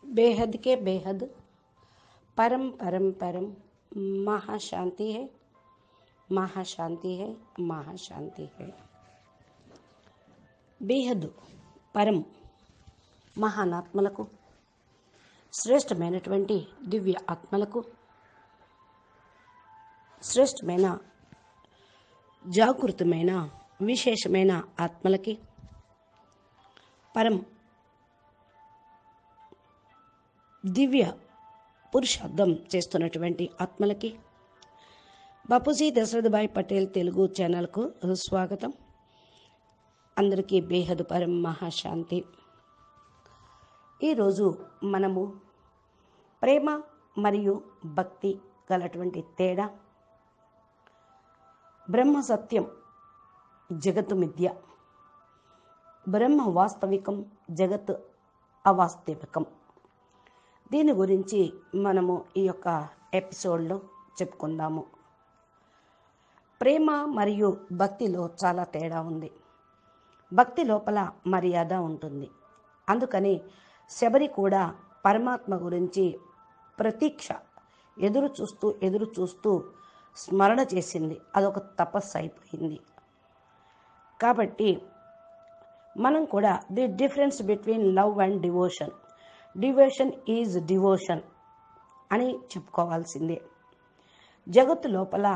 बेहद के बेहद परम परम परम महाशांति है, महाशांति है, महाशांति है। బేహద్దు పరం మహానాత్మలకు, శ్రేష్టమైనటువంటి దివ్య ఆత్మలకు, శ్రేష్టమైన జాగృతమైన విశేషమైన ఆత్మలకి, పరం దివ్య పురుషార్థం చేస్తున్నటువంటి ఆత్మలకి బాపూజీ దశరథభాయ్ పటేల్ తెలుగు ఛానల్కు స్వాగతం. అందరికీ బేహద్ పరం మహాశాంతి. ఈరోజు మనము ప్రేమ మరియు భక్తి గలటువంటి తేడా, బ్రహ్మ సత్యం జగత్తు మిథ్య, బ్రహ్మ వాస్తవికం జగత్ అవాస్తవికం, దీని గురించి మనము ఈ యొక్క ఎపిసోడ్లో చెప్పుకుందాము. ప్రేమ మరియు భక్తిలో చాలా తేడా ఉంది. భక్తి లోపల మర్యాద ఉంటుంది. అందుకని శబరి కూడా పరమాత్మ గురించి ప్రతీక్ష ఎదురు చూస్తూ స్మరణ చేసింది. అదొక తపస్సు అయిపోయింది. కాబట్టి మనం కూడా the difference between love and devotion, devotion is devotion అని చెప్పుకోవాల్సిందే. జగత్తు లోపల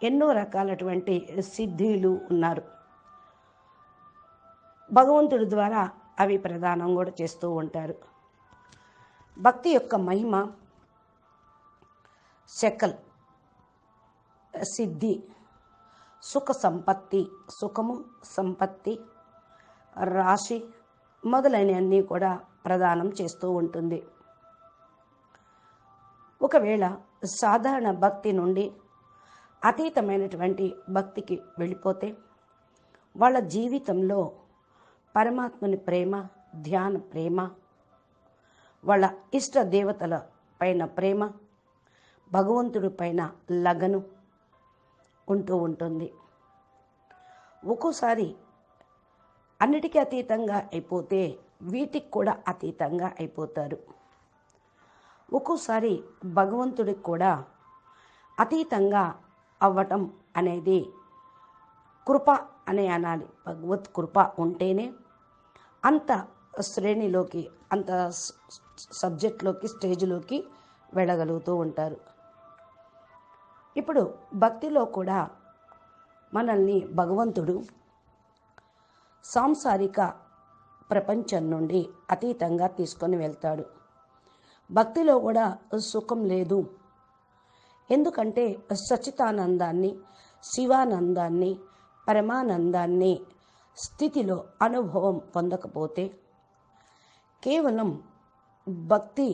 ఎన్నో రకాలటువంటి సిద్ధులు ఉన్నారు. భగవంతుడి ద్వారా అవి ప్రదానం కూడా చేస్తూ ఉంటారు. భక్తి యొక్క మహిమ శకల్, సిద్ధి, సుఖ సంపత్తి, సుఖము, సంపత్తి, రాశి మొదలైనవన్నీ కూడా ప్రదానం చేస్తూ ఉంటుంది. ఒకవేళ సాధారణ భక్తి నుండి అతీతమైనటువంటి భక్తికి వెళ్ళిపోతే వాళ్ళ జీవితంలో పరమాత్మని ప్రేమ, ధ్యాన ప్రేమ, వాళ్ళ ఇష్ట దేవతల పైన ప్రేమ, భగవంతుడి పైన లగను ఉంటూ ఉంటుంది. ఒక్కోసారి అన్నిటికీ అతీతంగా అయిపోతే వీటికి కూడా అతీతంగా అయిపోతారు. ఒక్కోసారి భగవంతుడికి కూడా అతీతంగా అవ్వటం అనేది కృప అనే అనాలి. భగవత్ కృప ఉంటేనే అంత శ్రేణిలోకి, అంత సబ్జెక్ట్లోకి, స్టేజ్లోకి వెళ్ళగలుగుతూ ఉంటారు. ఇప్పుడు భక్తిలో కూడా మనల్ని భగవంతుడు సాంసారిక ప్రపంచం నుండి అతీతంగా తీసుకొని వెళ్తాడు. భక్తిలో కూడా సుఖం లేదు. ఎందుకంటే సచ్చితానందాన్ని, శివానందాన్ని, పరమానందాన్ని స్థితిలో అనుభవం పొందకపోతే కేవలం భక్తి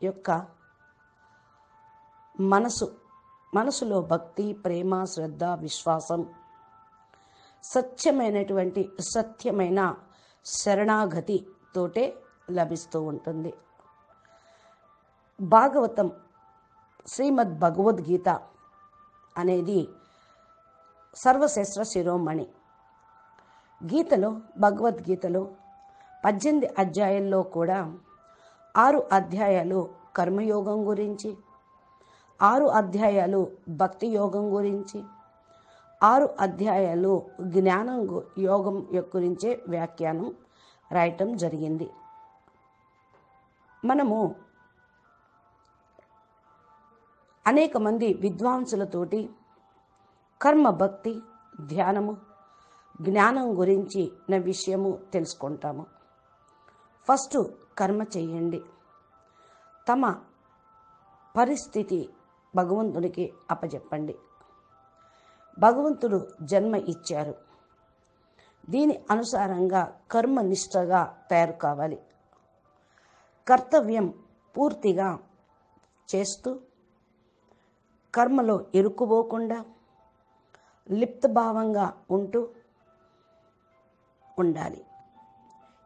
యొక్క మనసులో భక్తి, ప్రేమ, శ్రద్ధ, విశ్వాసం, సత్యమైన శరణాగతి తోటే లభిస్తూ ఉంటుంది. భాగవతం, శ్రీమద్ భగవద్గీత అనేది సర్వశ్రేష్ఠ శిరోమణి. గీతలో, భగవద్గీతలో 18 అధ్యాయాల్లో కూడా 6 అధ్యాయాలు కర్మయోగం గురించి, 6 అధ్యాయాలు భక్తి యోగం గురించి, 6 అధ్యాయాలు జ్ఞానం యోగం గురించే వ్యాఖ్యానం రాయటం జరిగింది. మనము అనేక మంది విద్వాంసులతోటి కర్మ, భక్తి, ధ్యానము, జ్ఞానం గురించి నా విషయము తెలుసుకుంటాము. ఫస్ట్ కర్మ చేయండి. తమ పరిస్థితి భగవంతుడికి అప్పచెప్పండి. భగవంతుడు జన్మ ఇచ్చారు. దీని అనుసారంగా కర్మనిష్టగా తయారు కావాలి. కర్తవ్యం పూర్తిగా చేస్తూ కర్మలో ఇరుక్కుపోకుండా లిప్తభావంగా ఉండాలి.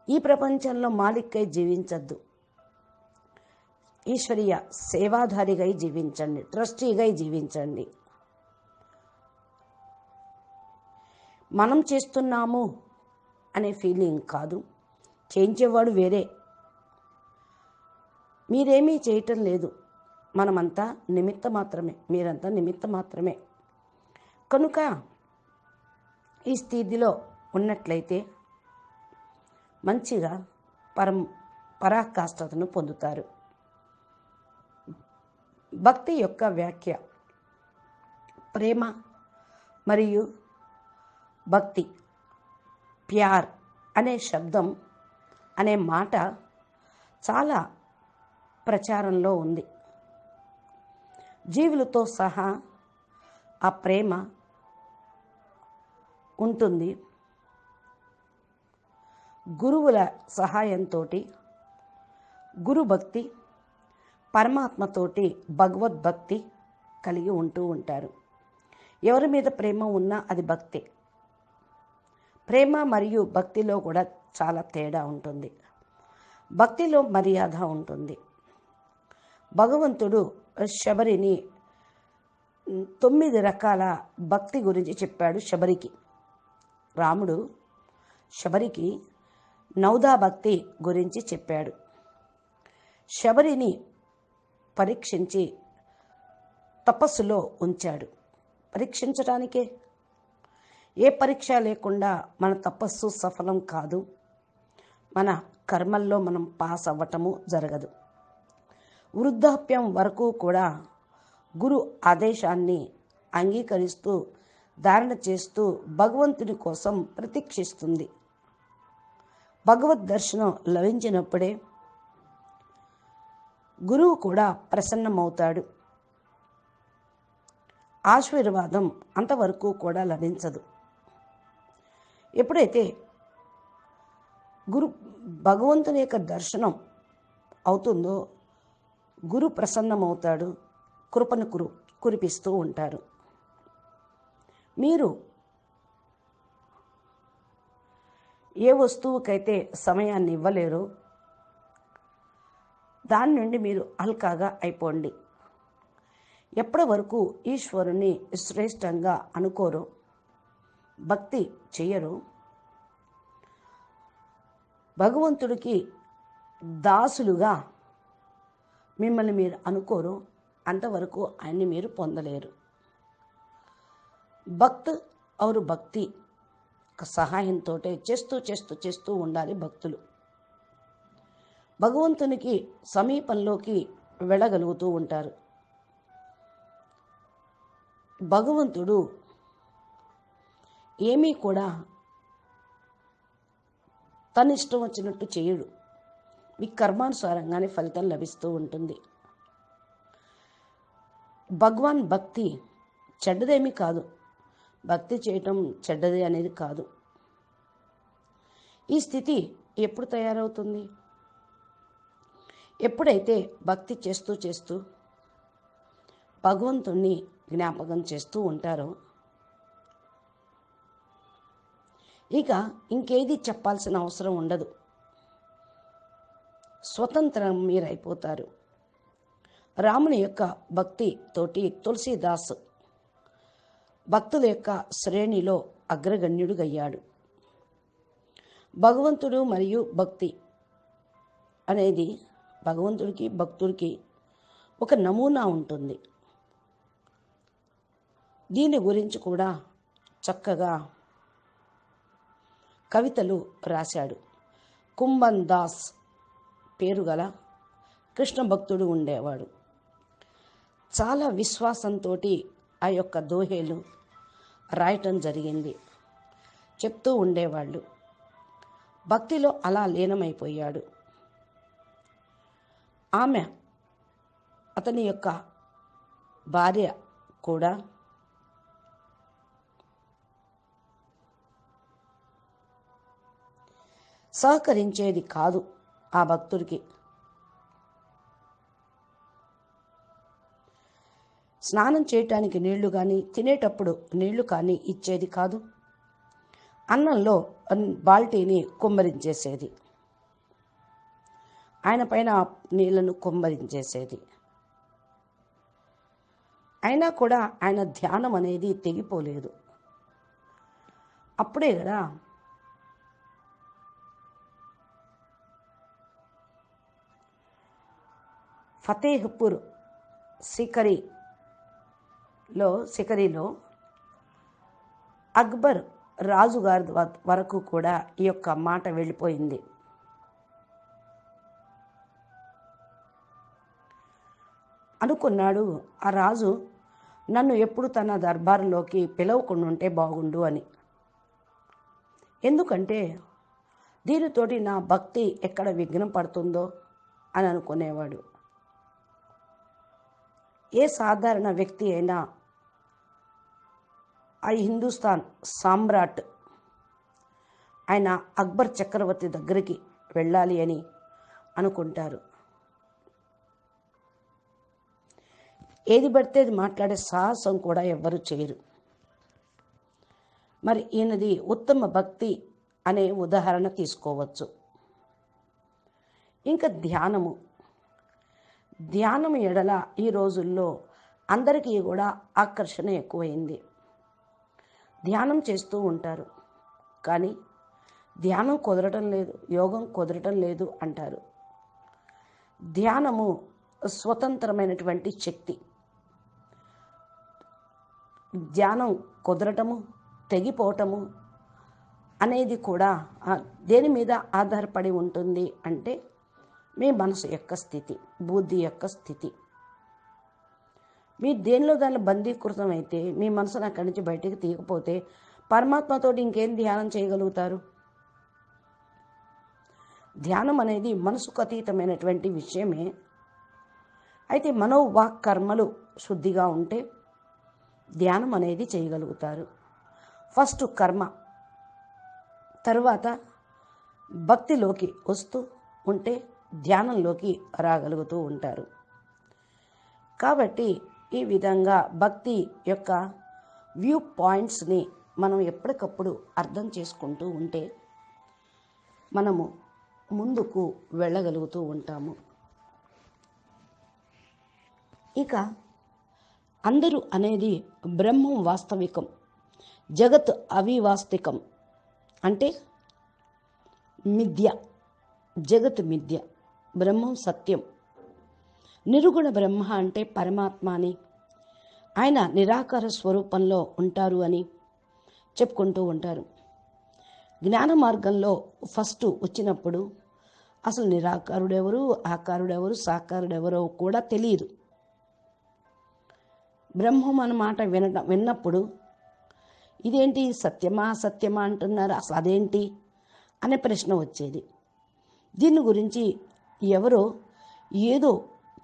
ఈ ప్రపంచంలో మాలిక్కై జీవించద్దు. ఈశ్వరీయ సేవాధారిగా జీవించండి, ట్రస్టీగా జీవించండి. మనం చేస్తున్నాము అనే ఫీలింగ్ కాదు, చేయించేవాడు వేరే. మీరేమీ చేయటం లేదు, మనమంతా నిమిత్త మాత్రమే, మీరంతా నిమిత్త మాత్రమే. కనుక ఈ స్థితిలో ఉన్నట్లయితే మంచిగా పరాకాష్ఠతను పొందుతారు. భక్తి యొక్క వ్యాఖ్య: ప్రేమ మరియు భక్తి, ప్యార్ అనే శబ్దం అనే మాట చాలా ప్రచారంలో ఉంది. జీవులతో సహా ఆ ప్రేమ ఉంటుంది. గురువుల సహాయంతో గురుభక్తి, పరమాత్మతోటి భగవద్భక్తి కలిగి ఉంటూ ఉంటారు. ఎవరి మీద ప్రేమ ఉన్నా అది భక్తే. ప్రేమ మరియు భక్తిలో కూడా చాలా తేడా ఉంటుంది. భక్తిలో మర్యాద ఉంటుంది. భగవంతుడు శబరిని 9 రకాల భక్తి గురించి చెప్పాడు. శబరికి రాముడు శబరికి నౌదా భక్తి గురించి చెప్పాడు. శబరిని పరీక్షించి తపస్సులో ఉంచాడు. పరీక్షించడానికే. ఏ పరీక్ష లేకుండా మన తపస్సు సఫలం కాదు. మన కర్మల్లో మనం పాస్ అవ్వటము జరగదు. వృద్ధాప్యం వరకు కూడా గురు ఆదేశాన్ని అంగీకరిస్తూ ధారణ చేస్తూ భగవంతుని కోసం ప్రతీక్షిస్తుంది. భగవద్ దర్శనం లభించినప్పుడే గురువు కూడా ప్రసన్నమవుతాడు. ఆశీర్వాదం అంతవరకు కూడా లభించదు. ఎప్పుడైతే భగవంతుని యొక్క దర్శనం అవుతుందో గురు ప్రసన్నమవుతాడు, కృపను కురిపిస్తూ ఉంటారు. మీరు ఏ వస్తువుకైతే సమయాన్ని ఇవ్వలేరో దాని నుండి మీరు హల్కాగా అయిపోండి. ఎప్పటి వరకు ఈశ్వరుని శ్రేష్టంగా అనుకోరో, భక్తి చెయ్యరో, భగవంతుడికి దాసులుగా మిమ్మల్ని మీరు అనుకోరు, అంతవరకు ఆయన్ని మీరు పొందలేరు. భక్త్ ఔరు భక్తి సహాయంతో చేస్తూ ఉండాలి భక్తులు. భగవంతునికి సమీపంలోకి వెళ్ళగలుగుతూ ఉంటారు. భగవంతుడు ఏమీ కూడా తన ఇష్టం వచ్చినట్టు చేయడు. మీ కర్మానుసారంగానే ఫలితం లభిస్తూ ఉంటుంది. భగవాన్ భక్తి చెడ్డదేమీ కాదు. భక్తి చేయటం చెడ్డదే అనేది కాదు. ఈ స్థితి ఎప్పుడు తయారవుతుంది? ఎప్పుడైతే భక్తి చేస్తూ భగవంతుణ్ణి జ్ఞాపకం చేస్తూ ఉంటారో ఇక ఇంకేది చెప్పాల్సిన అవసరం ఉండదు. స్వతంత్రం మీరైపోతారు. రాముని యొక్క భక్తి తోటి తులసీదాస్ భక్తుల యొక్క శ్రేణిలో అగ్రగణ్యుడుగయ్యాడు. భగవంతుడు మరియు భక్తి అనేది భగవంతుడికి భక్తుడికి ఒక నమూనా ఉంటుంది. దీని గురించి కూడా చక్కగా కవితలు రాశాడు. కుంభన్ దాస్ పేరు గల కృష్ణ భక్తుడు ఉండేవాడు. చాలా విశ్వాసంతో ఆ యొక్క దోహేలు రాయటం జరిగింది. చెప్తూ ఉండేవాళ్ళు. భక్తిలో అలా లీనమైపోయాడు. ఆమె అతని యొక్క భార్య కూడా సహకరించేది కాదు ఆ భక్తుడికి. స్నానం చేయటానికి నీళ్లు కానీ తినేటప్పుడు నీళ్లు కానీ ఇచ్చేది కాదు. అన్నంలో బాల్టీని కుమ్మరించేసేది. ఆయన పైన నీళ్లను కుమ్మరించేసేది. అయినా కూడా ఆయన ధ్యానం అనేది తెగిపోలేదు. అప్పుడే కదా ఫతేహ్పూర్ సికరీలో అక్బర్ రాజుగారి వరకు కూడా ఈ యొక్క మాట వెళ్ళిపోయింది. అనుకున్నాడు ఆ రాజు నన్ను ఎప్పుడు తన దర్బారులోకి పిలవకుండా ఉంటే బాగుండు అని. ఎందుకంటే దీనితోటి నా భక్తి ఎక్కడ విఘ్నం పడుతుందో అని అనుకునేవాడు. ఏ సాధారణ వ్యక్తి అయినా ఆ హిందుస్థాన్ సామ్రాట్ ఆయన అక్బర్ చక్రవర్తి దగ్గరికి వెళ్ళాలి అని అనుకుంటారు. ఏది పడితే అది మాట్లాడే సాహసం కూడా ఎవ్వరూ చేయరు. మరి ఈయనది ఉత్తమ భక్తి అనే ఉదాహరణ తీసుకోవచ్చు. ఇంకా ధ్యానం ఎడల ఈ రోజుల్లో అందరికీ కూడా ఆకర్షణ ఎక్కువైంది. ధ్యానం చేస్తూ ఉంటారు, కానీ ధ్యానం కుదరటం లేదు, యోగం కుదరటం లేదు అంటారు. ధ్యానము స్వతంత్రమైనటువంటి శక్తి. ధ్యానం కుదరటము, తెగిపోవటము అనేది కూడా దేని మీద ఆధారపడి ఉంటుంది అంటే మీ మనసు యొక్క స్థితి, బుద్ధి యొక్క స్థితి. మీ దేనిలో దానిలో బందీకృతం అయితే, మీ మనసును అక్కడి నుంచి బయటికి తీయకపోతే పరమాత్మతో ఇంకేం ధ్యానం చేయగలుగుతారు? ధ్యానం అనేది మనసుకు అతీతమైనటువంటి విషయమే. అయితే మనోవాక్ కర్మలు శుద్ధిగా ఉంటే ధ్యానం అనేది చేయగలుగుతారు. ఫస్ట్ కర్మ, తర్వాత భక్తిలోకి వస్తూ ఉంటే ధ్యానంలోకి రాగలుగుతూ ఉంటారు. కాబట్టి ఈ విధంగా భక్తి యొక్క వ్యూ పాయింట్స్ని మనం ఎప్పటికప్పుడు అర్థం చేసుకుంటూ ఉంటే మనము ముందుకు వెళ్ళగలుగుతూ ఉంటాము. ఇక అందరూ అనేది బ్రహ్మం వాస్తవికం, జగత్ అవివాస్తవికం. అంటే మిథ్య, జగత్ మిథ్య, బ్రహ్మం సత్యం. నిరుగుణ బ్రహ్మ అంటే పరమాత్మ అని, ఆయన నిరాకార స్వరూపంలో ఉంటారు అని చెప్పుకుంటూ ఉంటారు. జ్ఞాన మార్గంలో ఫస్ట్ వచ్చినప్పుడు అసలు నిరాకారుడెవరు, ఆకారుడెవరు, సాకారుడెవరో కూడా తెలియదు. బ్రహ్మం అన్నమాట విన్నప్పుడు ఇదేంటి సత్యమా అసత్యమా అంటున్నారు, అసలు అదేంటి అనే ప్రశ్న వచ్చేది. దీని గురించి ఎవరో ఏదో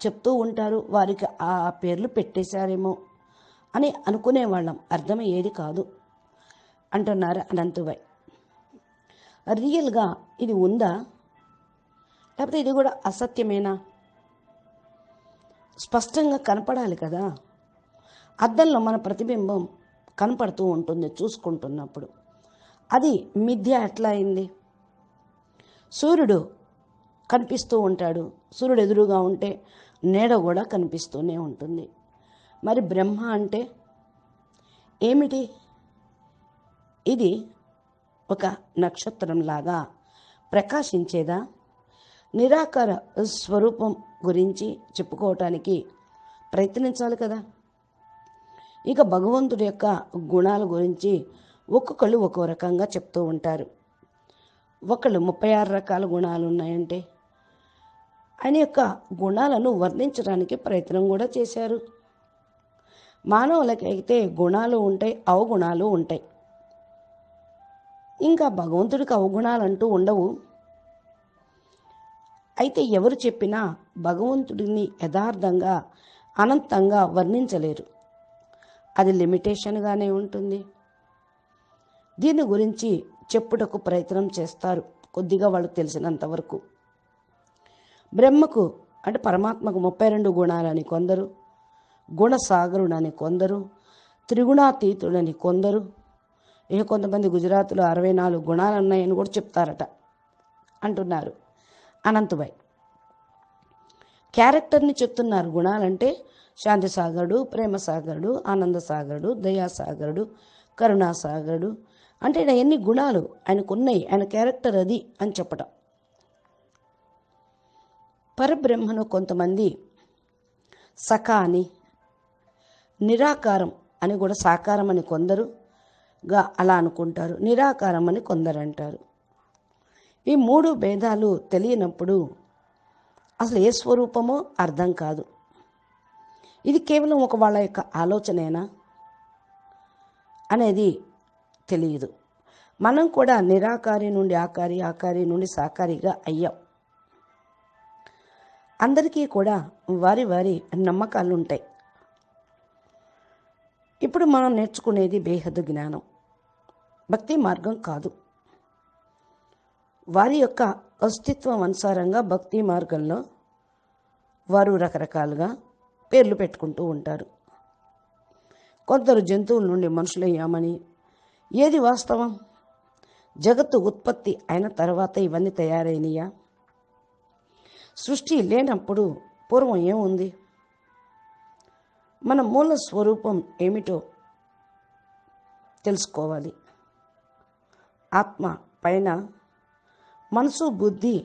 చెప్తూ ఉంటారు, వారికి ఆ పేర్లు పెట్టేశారేమో అని అనుకునేవాళ్ళం, అర్థమయ్యేది కాదు అంటున్నారు అనంతభాయ్. రియల్గా ఇది ఉందా, లేకపోతే ఇది కూడా అసత్యమేనా? స్పష్టంగా కనపడాలి కదా. అద్దంలో మన ప్రతిబింబం కనపడుతూ ఉంటుంది చూసుకుంటున్నప్పుడు. అది మిథ్య ఎట్లా అయింది? సూర్యుడు కనిపిస్తూ ఉంటాడు, సూర్యుడు ఎదురుగా ఉంటే నీడ కూడా కనిపిస్తూనే ఉంటుంది. మరి బ్రహ్మ అంటే ఏమిటి? ఇది ఒక నక్షత్రంలాగా ప్రకాశించేదా? నిరాకార స్వరూపం గురించి చెప్పుకోవటానికి ప్రయత్నించాలి కదా. ఇక భగవంతుడి యొక్క గుణాల గురించి ఒక్కొక్కళ్ళు ఒక్కో రకంగా చెప్తూ ఉంటారు. ఒకళ్ళు 36 రకాల గుణాలు ఉన్నాయంటే ఆయన యొక్క గుణాలను వర్ణించడానికి ప్రయత్నం కూడా చేశారు. మానవులకైతే గుణాలు ఉంటాయి, అవగుణాలు ఉంటాయి. ఇంకా భగవంతుడికి అవగుణాలు అంటూ ఉండవు. అయితే ఎవరు చెప్పినా భగవంతుడిని యథార్థంగా అనంతంగా వర్ణించలేరు, అది లిమిటేషన్గానే ఉంటుంది. దీని గురించి చెప్పుటకు ప్రయత్నం చేస్తారు కొద్దిగా వాళ్ళకు తెలిసినంతవరకు. బ్రహ్మకు అంటే పరమాత్మకు 32 గుణాలని కొందరు, గుణసాగరుడని కొందరు, త్రిగుణాతీతుడని కొందరు, కొంతమంది గుజరాత్లో 64 గుణాలు ఉన్నాయని కూడా చెప్తారట అంటున్నారు అనంతభాయ్. క్యారెక్టర్ని చెప్తున్నారు. గుణాలంటే శాంతిసాగరుడు, ప్రేమసాగరుడు, ఆనందసాగరుడు, దయాసాగరుడు, కరుణాసాగరుడు అంటే ఎన్ని గుణాలు ఆయనకున్నాయి, ఆయన క్యారెక్టర్ అది అని చెప్పడం. పరబ్రహ్మను కొంతమంది సఖా అని, నిరాకారం అని కూడా సాకారం అని కొందరుగా అలా అనుకుంటారు, నిరాకారం అని కొందరు అంటారు. ఈ మూడు భేదాలు తెలియనప్పుడు అసలు ఏ స్వరూపమో అర్థం కాదు. ఇది కేవలం ఒక వాళ్ళ యొక్క ఆలోచనేనా అనేది తెలియదు. మనం కూడా నిరాకారి నుండి ఆకారి, ఆకారి నుండి సాకారిగా అయ్యాం. అందరికీ కూడా వారి వారి నమ్మకాలు ఉంటాయి. ఇప్పుడు మనం నేర్చుకునేది బేహద్దు జ్ఞానం, భక్తి మార్గం కాదు. వారి యొక్క అస్తిత్వం అనుసారంగా భక్తి మార్గంలో వారు రకరకాలుగా పేర్లు పెట్టుకుంటూ ఉంటారు. కొందరు జంతువుల నుండి మనుషులయ్యామని. ఏది వాస్తవం? జగత్తు ఉత్పత్తి అయిన తర్వాత ఇవన్నీ తయారైనయా? సృష్టి లేనప్పుడు పూర్వం ఏముంది? మన మూల స్వరూపం ఏమిటో తెలుసుకోవాలి. ఆత్మ పైన మనసు, బుద్ధి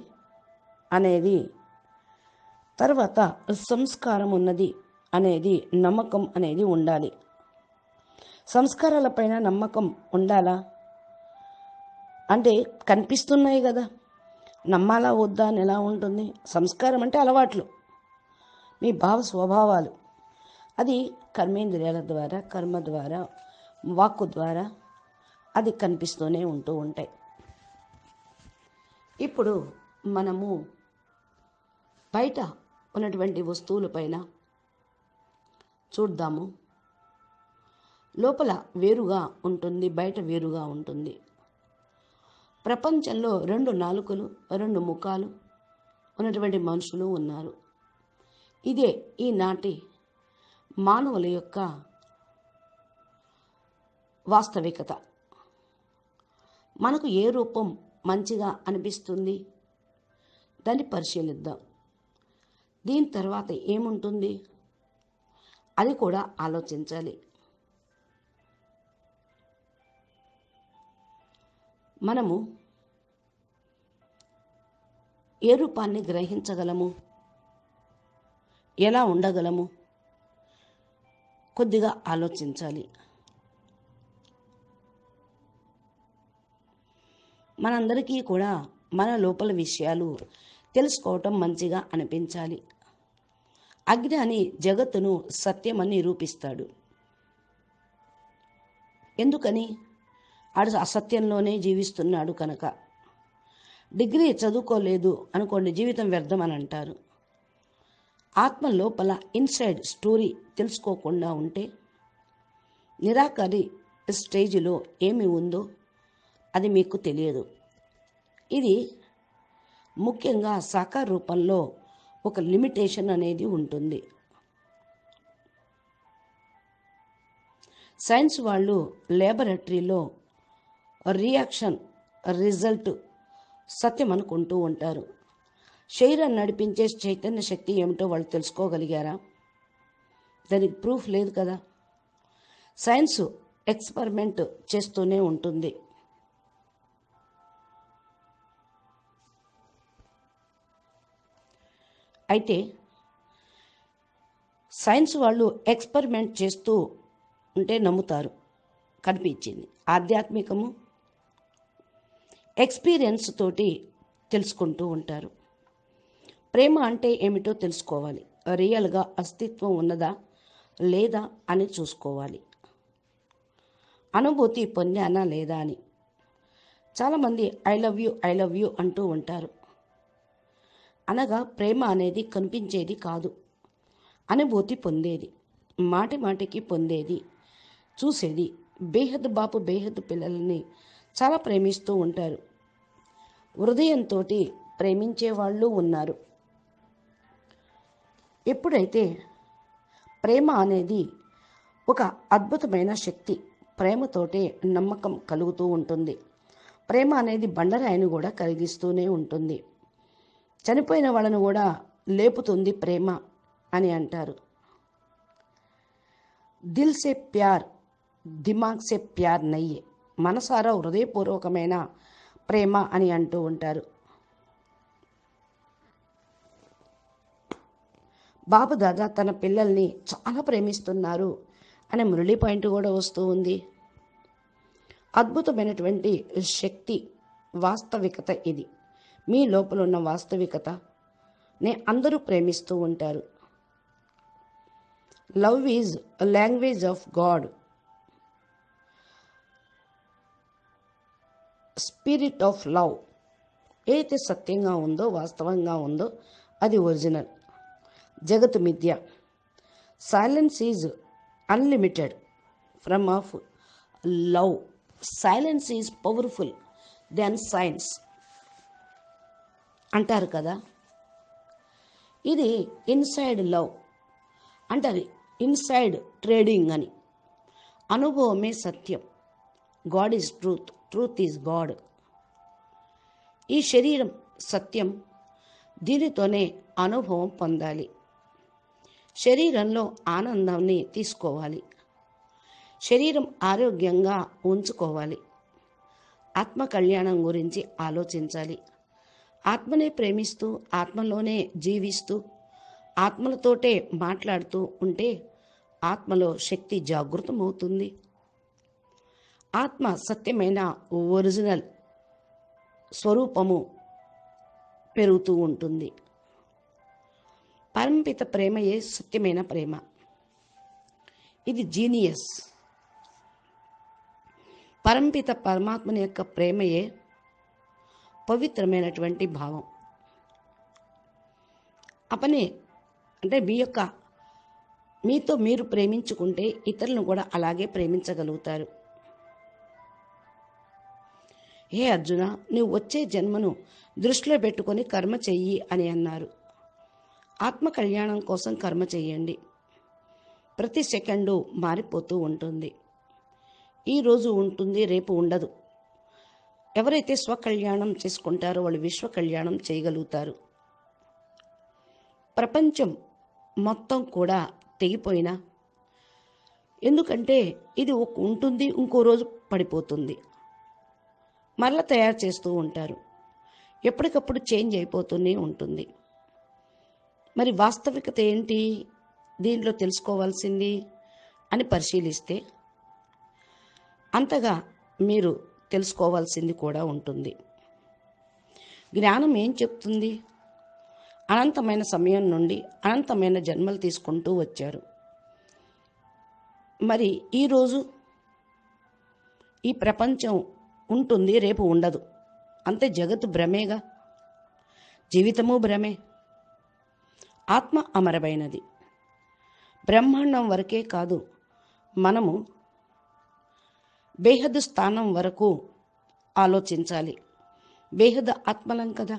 అనేది, తర్వాత సంస్కారం ఉన్నది అనేది, నమ్మకం అనేది ఉండాలి. సంస్కారాలపైన నమ్మకం ఉండాలా అంటే కనిపిస్తున్నాయి కదా, నమ్మాలా వద్దా అని ఎలా ఉంటుంది? సంస్కారం అంటే అలవాట్లు, మీ భావ స్వభావాలు. అది కర్మేంద్రియాల ద్వారా, కర్మ ద్వారా, వాక్కు ద్వారా అది కనిపిస్తూనే ఉంటూ ఉంటాయి. ఇప్పుడు మనము బయట ఉన్నటువంటి వస్తువులపైన చూద్దాము. లోపల వేరుగా ఉంటుంది, బయట వేరుగా ఉంటుంది. ప్రపంచంలో 2 నాలుకలు, 2 ముఖాలు ఉన్నటువంటి మనుషులు ఉన్నారు. ఇదే ఈనాటి మానవుల యొక్క వాస్తవికత. మనకు ఏ రూపం మంచిగా అనిపిస్తుంది దాన్ని పరిశీలిద్దాం. దీని తర్వాత ఏముంటుంది అది కూడా ఆలోచించాలి. మనము ఏ రూపాన్ని గ్రహించగలము, ఎలా ఉండగలము కొద్దిగా ఆలోచించాలి. మనందరికీ కూడా మన లోపల విషయాలు తెలుసుకోవటం మంచిగా అనిపించాలి. అజ్ఞాని జగత్తును సత్యమని నిరూపిస్తాడు. ఎందుకని? ఆడు అసత్యంలోనే జీవిస్తున్నాడు కనుక. డిగ్రీ చదువుకోలేదు అనుకోండి, జీవితం వ్యర్థం అని అంటారు. ఆత్మ లోపల ఇన్సైడ్ స్టోరీ తెలుసుకోకుండా ఉంటే, నిరాకారి స్టేజిలో ఏమి ఉందో అది మీకు తెలియదు. ఇది ముఖ్యంగా సాకార రూపంలో ఒక లిమిటేషన్ అనేది ఉంటుంది. సైన్స్ వాళ్ళు ల్యాబొరేటరీలో రియాక్షన్ రిజల్ట్ సత్యం అనుకుంటూ ఉంటారు. శరీరాన్ని నడిపించే చైతన్య శక్తి ఏమిటో వాళ్ళు తెలుసుకోగలిగారా? దానికి ప్రూఫ్ లేదు కదా. సైన్స్ ఎక్స్పెరిమెంట్ చేస్తూనే ఉంటుంది. అయితే సైన్స్ వాళ్ళు ఎక్స్పెరిమెంట్ చేస్తూ ఉంటే నమ్ముతారు, కనిపించింది. ఆధ్యాత్మికము ఎక్స్పీరియన్స్ తోటి తెలుసుకుంటూ ఉంటారు. ప్రేమ అంటే ఏమిటో తెలుసుకోవాలి. రియల్గా అస్తిత్వం ఉన్నదా లేదా అని చూసుకోవాలి. అనుభూతి పొందానా లేదా అని. చాలామంది ఐ లవ్ యూ అంటూ ఉంటారు. అనగా ప్రేమ అనేది కనిపించేది కాదు, అనుభూతి పొందేది, మాటి మాటికి పొందేది, చూసేది. బేహద్ బాపు బేహద్ పిల్లల్ని చాలా ప్రేమిస్తూ ఉంటారు. హృదయంతో ప్రేమించే వాళ్ళు ఉన్నారు. ఎప్పుడైతే ప్రేమ అనేది ఒక అద్భుతమైన శక్తి, ప్రేమతోటే నమ్మకం కలుగుతూ ఉంటుంది. ప్రేమ అనేది బండరాయిని కూడా కరిగిస్తూనే ఉంటుంది. చనిపోయిన వాళ్ళను కూడా లేపుతుంది ప్రేమ అని అంటారు. దిల్ సే ప్యార్ దిమాగ్ సే ప్యార్ నయ్యే, మనసారా హృదయపూర్వకమైన ప్రేమ అని అంటూ ఉంటారు. బాబు దాదా తన పిల్లల్ని చాలా ప్రేమిస్తున్నారు అనే మురళీ పాయింట్ కూడా వస్తూ ఉంది. అద్భుతమైనటువంటి శక్తి, వాస్తవికత ఇది. మీ లోపల ఉన్న వాస్తవికత అందరూ ప్రేమిస్తూ ఉంటారు. Love is language of God, spirit of love. ఏదైతే సత్యంగా ఉందో, వాస్తవంగా ఉందో అది ఒరిజినల్. జగత్ మిథ్య. Silence is unlimited from of love. Silence is powerful than science అంటారు కదా. ఇది ఇన్సైడ్ లవ్ అంటారు, ఇన్సైడ్ ట్రేడింగ్ అని. అనుభవమే సత్యం. God is truth, truth is God. ఈ శరీరం సత్యం, దీనితోనే అనుభవం పొందాలి. శరీరంలో ఆనందాన్ని తీసుకోవాలి, శరీరం ఆరోగ్యంగా ఉంచుకోవాలి. ఆత్మ కళ్యాణం గురించి ఆలోచించాలి. ఆత్మనే ప్రేమిస్తూ, ఆత్మలోనే జీవిస్తూ, ఆత్మలతోటే మాట్లాడుతూ ఉంటే ఆత్మలో శక్తి జాగృతమవుతుంది. ఆత్మ సత్యమైన ఒరిజినల్ స్వరూపము పెరుగుతూ ఉంటుంది. పరంపిత ప్రేమయే సత్యమైన ప్రేమ. ఇది జీనియస్. పరంపిత పరమాత్మని యొక్క ప్రేమయే పవిత్రమైనటువంటి భావం. అపనే అంటే మీతో మీరు ప్రేమించుకుంటే ఇతరులను కూడా అలాగే ప్రేమించగలుగుతారు. హే అర్జున, నువ్వు వచ్చే జన్మను దృష్టిలో పెట్టుకొని కర్మ చెయ్యి అని అన్నారు. ఆత్మ కళ్యాణం కోసం కర్మ చెయ్యండి. ప్రతి సెకండు మారిపోతూ ఉంటుంది. ఈరోజు ఉంటుంది, రేపు ఉండదు. ఎవరైతే స్వకళ్యాణం చేసుకుంటారో వాళ్ళు విశ్వ కళ్యాణం చేయగలుగుతారు. ప్రపంచం మొత్తం కూడా తెగిపోయినా, ఎందుకంటే ఇది ఉంటుంది, ఇంకో రోజు పడిపోతుంది, మరలా తయారు చేస్తూ ఉంటారు. ఎప్పటికప్పుడు చేంజ్ అయిపోతూనే ఉంటుంది. మరి వాస్తవికత ఏంటి దీంట్లో తెలుసుకోవాల్సింది అని పరిశీలిస్తే అంతగా మీరు తెలుసుకోవాల్సింది కూడా ఉంటుంది. జ్ఞానం ఏం చెప్తుంది? అనంతమైన సమయం నుండి అనంతమైన జన్మలు తీసుకుంటూ వచ్చారు. మరి ఈరోజు ఈ ప్రపంచం ఉంటుంది, రేపు ఉండదు. అంతే, జగత్తు భ్రమేగా, జీవితము భ్రమే. ఆత్మ అమరమైనది. బ్రహ్మాండం వరకే కాదు, మనము బేహద్ స్థానం వరకు ఆలోచించాలి. బేహద్ ఆత్మలం కదా.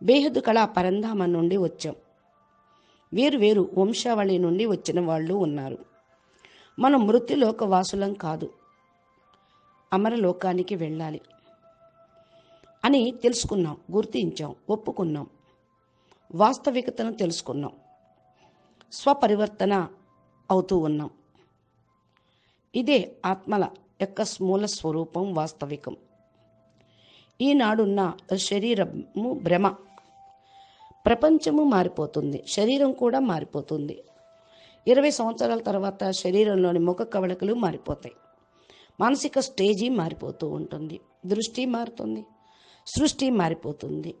బేహద్ కళా పరంధామ నుండి వచ్చాం. వేరు వేరు వంశావళి నుండి వచ్చిన వాళ్ళు ఉన్నారు. మనం మృత్యులోక వాసులం కాదు, అమరలోకానికి వెళ్ళాలి అని తెలుసుకున్నాం, గుర్తించాం, ఒప్పుకున్నాం. వాస్తవికతను తెలుసుకున్నాం. స్వపరివర్తన అవుతూ ఉన్నాం. ఇదే ఆత్మల యొక్క మూల స్వరూపం, వాస్తవికం. ఈనాడున్న శరీరము భ్రమ. ప్రపంచము మారిపోతుంది, శరీరం కూడా మారిపోతుంది. 20 సంవత్సరాల తర్వాత శరీరంలోని ముఖ కవళికలు మారిపోతాయి. మానసిక స్టేజీ మారిపోతూ ఉంటుంది. దృష్టి మారుతుంది, సృష్టి మారిపోతుంది.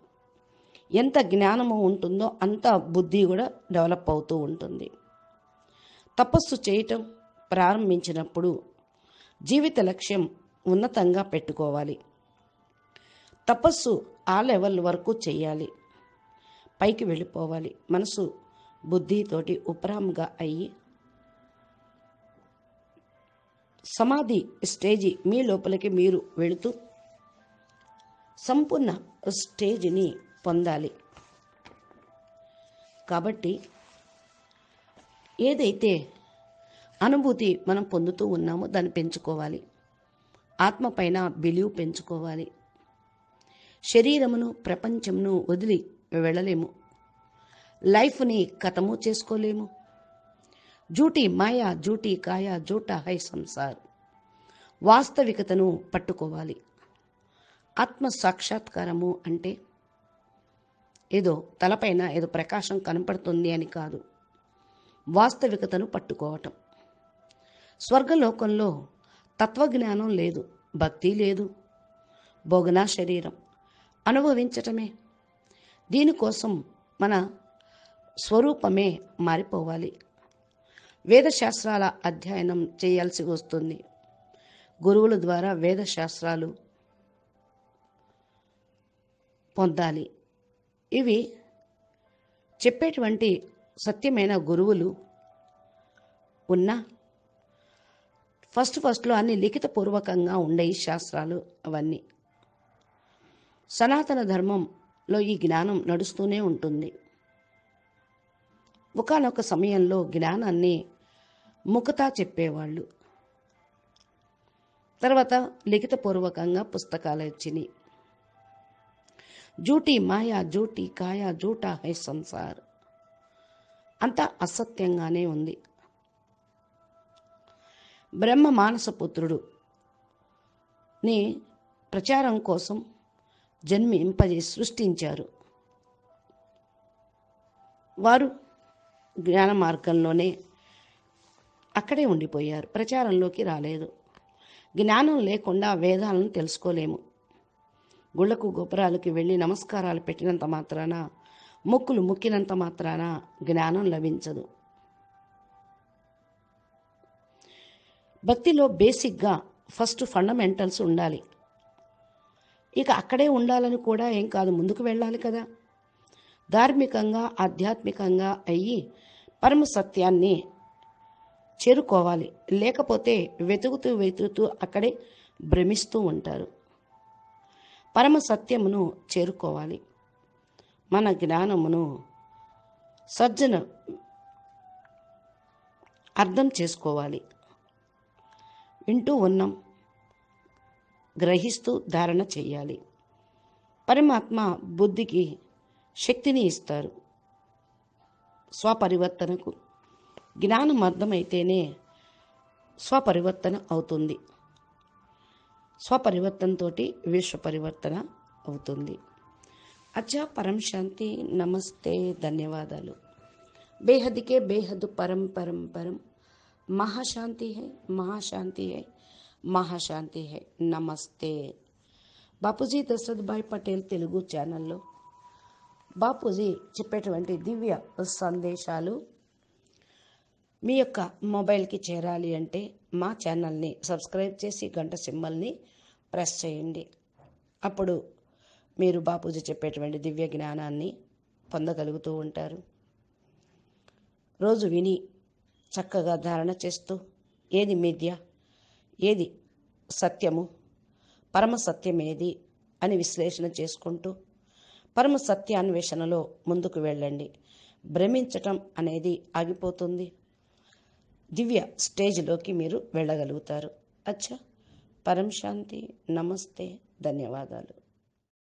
ఎంత జ్ఞానము ఉంటుందో అంత బుద్ధి కూడా డెవలప్ అవుతూ ఉంటుంది. తపస్సు చేయటం ప్రారంభించినప్పుడు జీవిత లక్ష్యం ఉన్నతంగా పెట్టుకోవాలి. తపస్సు ఆ లెవెల్ వరకు చేయాలి, పైకి వెళ్ళిపోవాలి. మనసు బుద్ధితోటి ఉపరాముగా అయ్యి సమాధి స్టేజి మీ లోపలికి మీరు వెళుతూ సంపూర్ణ స్టేజిని పొందాలి. కాబట్టి ఏదైతే అనుభూతి మనం పొందుతూ ఉన్నామో దాన్ని పెంచుకోవాలి. ఆత్మ పైన బిలీవ్ పెంచుకోవాలి. శరీరమును ప్రపంచమును వదిలి వెళ్ళలేము. లైఫ్ని ఖతము చేసుకోలేము. జూటి మాయా, జూటి కాయా, జూటా హై సంసార్. వాస్తవికతను పట్టుకోవాలి. ఆత్మ సాక్షాత్కారము అంటే ఏదో తలపైన ఏదో ప్రకాశం కనపడుతుంది అని కాదు, వాస్తవికతను పట్టుకోవటం. స్వర్గలోకంలో తత్వజ్ఞానం లేదు, భక్తి లేదు, భోగనా శరీరం అనుభవించటమే. దీనికోసం మన స్వరూపమే మారిపోవాలి. వేదశాస్త్రాల అధ్యయనం చేయాల్సి వస్తుంది. గురువుల ద్వారా వేదశాస్త్రాలు పొందాలి. ఇవి చెప్పేటువంటి సత్యమైన గురువులు ఉన్నా ఫస్ట్లో అన్ని లిఖితపూర్వకంగా ఉండే ఈ శాస్త్రాలు అవన్నీ. సనాతన ధర్మంలో ఈ జ్ఞానం నడుస్తూనే ఉంటుంది. ఒకానొక సమయంలో జ్ఞానాన్ని ముఖతా చెప్పేవాళ్ళు, తర్వాత లిఖితపూర్వకంగా పుస్తకాలు వచ్చినాయి. జూటీ మాయా జూటీ కాయా జూటా హై సంసార్, అంతా అసత్యంగానే ఉంది. బ్రహ్మ మానసపుత్రుడు ని ప్రచారం కోసం జన్మింపజేసి సృష్టించారు. వారు జ్ఞాన మార్గంలోనే అక్కడే ఉండిపోయారు, ప్రచారంలోకి రాలేదు. జ్ఞానం లేకుండా వేదాలను తెలుసుకోలేము. గుళ్ళకు గోపురాలకి వెళ్ళి నమస్కారాలు పెట్టినంత మాత్రాన, మొక్కులు మొక్కినంత మాత్రాన జ్ఞానం లభించదు. భక్తిలో బేసిక్గా ఫస్ట్ ఫండమెంటల్స్ ఉండాలి. ఇక అక్కడే ఉండాలని కూడా ఏం కాదు, ముందుకు వెళ్ళాలి కదా. ధార్మికంగా ఆధ్యాత్మికంగా అయ్యి పరమ సత్యాన్ని చేరుకోవాలి. లేకపోతే వెతుకుతూ అక్కడే భ్రమిస్తూ ఉంటారు. పరమ సత్యమును చేరుకోవాలి. మన జ్ఞానమును సజ్జన అర్థం చేసుకోవాలి. వింటూ ఉన్నాం, గ్రహిస్తూ ధారణ చెయ్యాలి. పరమాత్మ బుద్ధికి శక్తిని ఇస్తారు. స్వపరివర్తనకు జ్ఞానం అర్థమైతేనే స్వపరివర్తన అవుతుంది. స్వపరివర్తనతో విశ్వ పరివర్తన అవుతుంది. అచ్చా, పరం శాంతి. నమస్తే, ధన్యవాదాలు. బేహద్కే బేహద్ పరం పరం పరం. महाशांति है, महाशांति है, महाशांति है. నమస్తే. బాపూజీ దశరథ్ భాయ్ పటేల్ తెలుగు ఛానల్లో బాపూజీ చెప్పేటువంటి దివ్య సందేశాలు మీ యొక్క మొబైల్కి చేరాలి అంటే మా ఛానల్ని సబ్స్క్రైబ్ చేసి గంట సింబల్ని ప్రెస్ చేయండి. అప్పుడు మీరు బాపూజీ చెప్పేటువంటి దివ్య జ్ఞానాన్ని పొందగలుగుతూ ఉంటారు. రోజు విని చక్కగా ధారణ చేస్తూ ఏది మిథ్య, ఏది సత్యము, పరమ సత్యం ఏది అని విశ్లేషణ చేసుకుంటూ పరమ సత్యాన్వేషణలో ముందుకు వెళ్ళండి. భ్రమించటం అనేది ఆగిపోతుంది. దివ్య స్టేజ్లోకి మీరు వెళ్ళగలుగుతారు. అచ్చా, పరం శాంతి. నమస్తే, ధన్యవాదాలు.